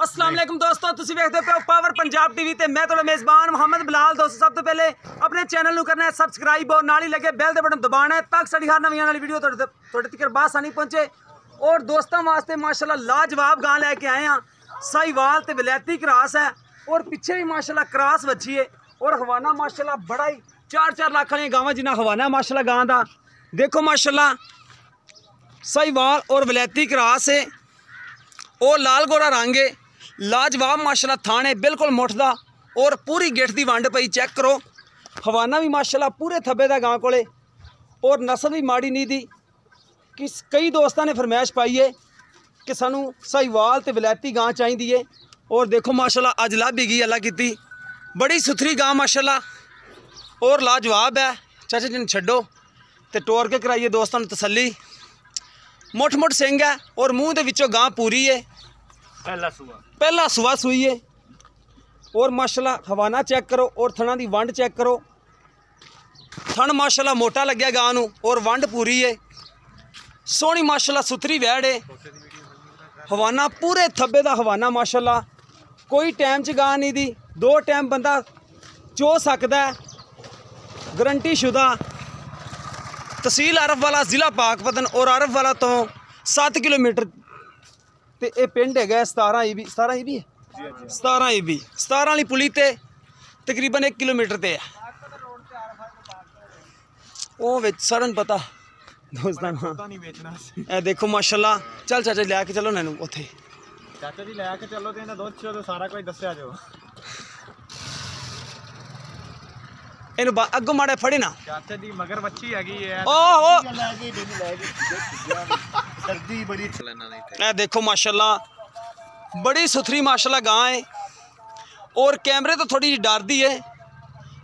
अस्सलाम वालेकुम दोस्तों, तुसीं वेखदे पे पावर पंजाब टीवी ते मैं तुहाडा मेज़बान मोहम्मद बिलाल। दोस्तों सब तो पहले अपने चैनल नूं करना है सबसक्राइब और नाल ही लगे बैल दे बटन दबाना है ताकि साडी हर नवीं आने वाली वीडियो तुहाडे तक बासानी पहुंचे। और दोस्तों वास्ते माशाल्लाह लाजवाब गां लैके आए हैं। साहिवाल ते वलैती क्रॉस है और पिछे भी माशाल्लाह क्रॉस बची है और हवाना माशाल्लाह बड़ा ही 4-4 लाख वाली गावां जिन्ना हवाना माशाल्लाह गां दा देखो माशाल्लाह। साहिवाल और वलैती क्रॉस है और लाल गोरा रंग है, लाजवाब माशाल्लाह थाने बिल्कुल मुठदा और पूरी गिठ दी वंड पई चेक करो। हवाना भी माशाल्लाह पूरे थब्बे दा गां कोले और नस्ल भी माड़ी नहीं दी कि कई दोस्तों ने फरमाइश पाई है कि सानू साहिवाल ते वलैती गां चाहिदी है। और देखो माशाल्लाह अज लभ गई अल्लाह की बड़ी सुथरी गां माशाल्लाह और लाजवाब है। चाचा जी ने छड्डो ते टोर के कराइए दोस्तों ने तसल्ली। मुठ मुठ सिंह है और मूँह के विचों गां पूरी है, पहला सुआ सूई है। और माशाल्लाह हवाना चेक करो और थना की वंड चेक करो। थन माशाल्लाह मोटा लग्या गां नूं और वंड पूरी है, सोहनी माशाल्लाह सुथरी वैड़ है। हवाना पूरे थब्बे का हवाना माशाल्लाह, कोई टाइम च गां नहीं दी, 2 टाइम बंदा चो सकता है, गारंटी शुदा। तहसील अरफ वाला ज़िला पाकपतन और अरफ वाला तो 7 किलोमीटर ते ये पिंड है 17 ईबी 17 ईबी है 17 ईबी 17 वाली पुली ते तकरीबन 1 किलोमीटर ते है। वो विच सड़न पता दोस्तों ए देखो माशाल्लाह। चल चाचा लैके चलो नैनू उत्थे चाचा जी लैके चलो ते दुध चो सारा कुछ दस्या जो इनू अगों माड़े फड़ी ना चाचा जी मगर बच्ची हैगी है। ओहो सर्दी बड़ी ए देखो माशाल्लाह बड़ी सुथरी माशाल्लाह गां है और कैमरे तो थोड़ी जी डरदी है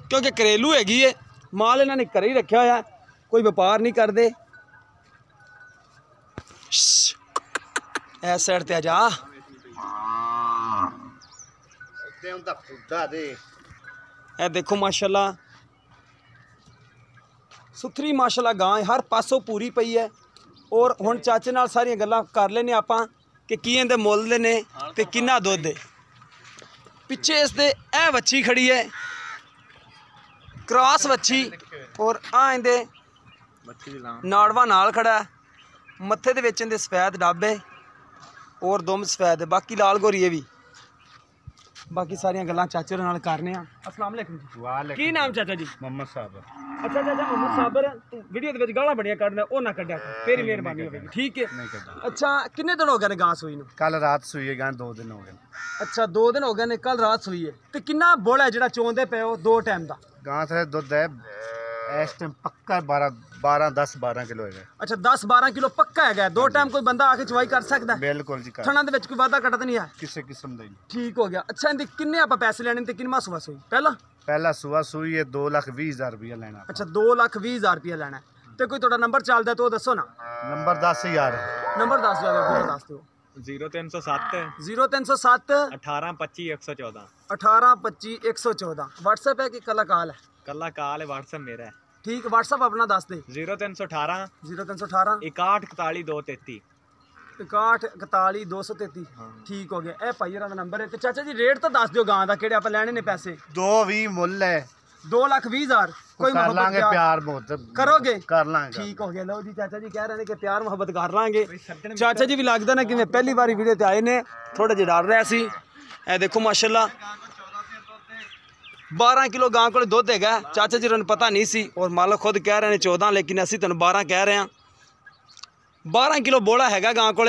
क्योंकि घरेलू हैगी है। माल इन्होंने घरे ही रखा होया, कोई व्यापार नहीं करते। इस साइड ते आ जा। ए देखो माशाल्लाह सुथरी माशाल्लाह गां हर पासों पूरी पई है। और हुण चाचे नाल सारियां गल्लां कर लेने आपां कि की इहदे मुੱਲ दे ने ते किन्ना दुੱਧ है। पिछे इसदे ए बच्ची खड़ी है क्रॉस बच्ची और आ इहदे नाड़वा नाल खड़ा है, मत्थे दे विच इहदे सफेद डब है और दुम सफेद है, बाकी लाल गोरी है भी। बाकी सारियां गल्लां चाचे नाल करने आ। अस्सलाम वालेकुम जी। वालेकुम की नाम चाचा जी? मोहम्मद साहब। अच्छा चाचा मोहम्मद साबर वीडियो दे विच गालां बड़ियां कढदा ओ ना कढिया तेरी मेहरबानी होगी ठीक है। नहीं करदा। अच्छा किन्ने दिन हो गए ने गां सूई नूं? कल रात सुई है गां 2 दिन हो गए। अच्छा 2 दिन हो गए ने, कल रात सूई है ते किन्ना बोला है जेड़ा चोंदे पे हो 2 टाइम दा? गां से दुध है इस टाइम पक्का 10-12 किलो है। अच्छा 10-12 किलो पक्का है। 2 टाइम कोई बंदा आके चवाई कर सकदा है? बिल्कुल जी कर। थणा दे विच कोई वादा घटा तो नहीं है किसी किस्म दा ही। ठीक हो गया। अच्छा इहदे किन्ने आपां पैसे लेने ते किन्नवा सुआ सूई? पहला सुआ सुई है 2,20,000 रुपया लेना। अच्छा 2,20,000 रुपया लेना है ते कोई तुहाडा नंबर चलदा तो दसो ना। नंबर 10,000 नंबर 10,000 दस दिओ। 0307 0307 18 25 114 18 25 114 व्हाट्सएप है कि कला कॉल है? कल्ला कॉल है, व्हाट्सएप मेरा है। ठीक व्हाट्सएप अपना दस दे। 0318 0318 61 41 233 61 41 233। ठीक हो गया। ए भाई होरां दा नंबर है ते चाचा जी रेट तो दस दिओ गां दा किहड़े आपां लैणे ने पैसे? 2,20 मुੱਲ है। 2,20,000 कोई कर लांगे प्यार मोहब्बत करोगे? कर लांगे। ठीक हो गया। लो जी चाचा जी कह रहे हैं कि प्यार मोहब्बत कर लांगे। चाचा जी भी लगदा ना कि मैं पहली बार वीडियो ते आए ने, थोड़ा जिहा डर रहा सी। ए देखो माशाल्लाह 12 किलो गां को दुध है। चाचा जी ने पता नहीं सी और मालक खुद कह रहे हैं 14, लेकिन असी तुहानूं 12 कह रहे हैं। 12 किलो बोला है गां को।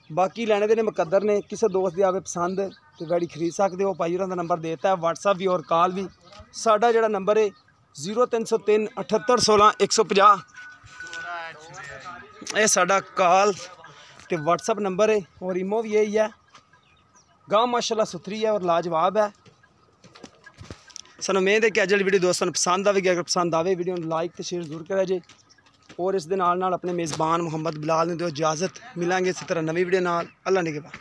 बाकी लैने देने मुकद्दर ने, किसी दोस्त की आवे पसंद तो गाड़ी खरीद सकते हो। भाई होरां दा नंबर देता है, व्हाट्सएप भी और कॉल भी। साडा जिहड़ा नंबर है 0303 78 16 150 ये साडा कॉल ते व्हाट्सएप नंबर है और ईमो भी यही है। गां माशाल्लाह सुथरी है और लाजवाब है। सानूं उम्मीद है कि अज्ज वाली वीडियो दोस्तों पसंद आएगी। अगर पसंद आए वीडियो लाइक तो शेयर जरूर करा जे और इस दे नाल अपने मेज़बान मोहम्मद बिलाल ने दो इजाज़त। मिलांगे इसी तरह नवी वीडियो नाल। अल्लाह ने के बाद।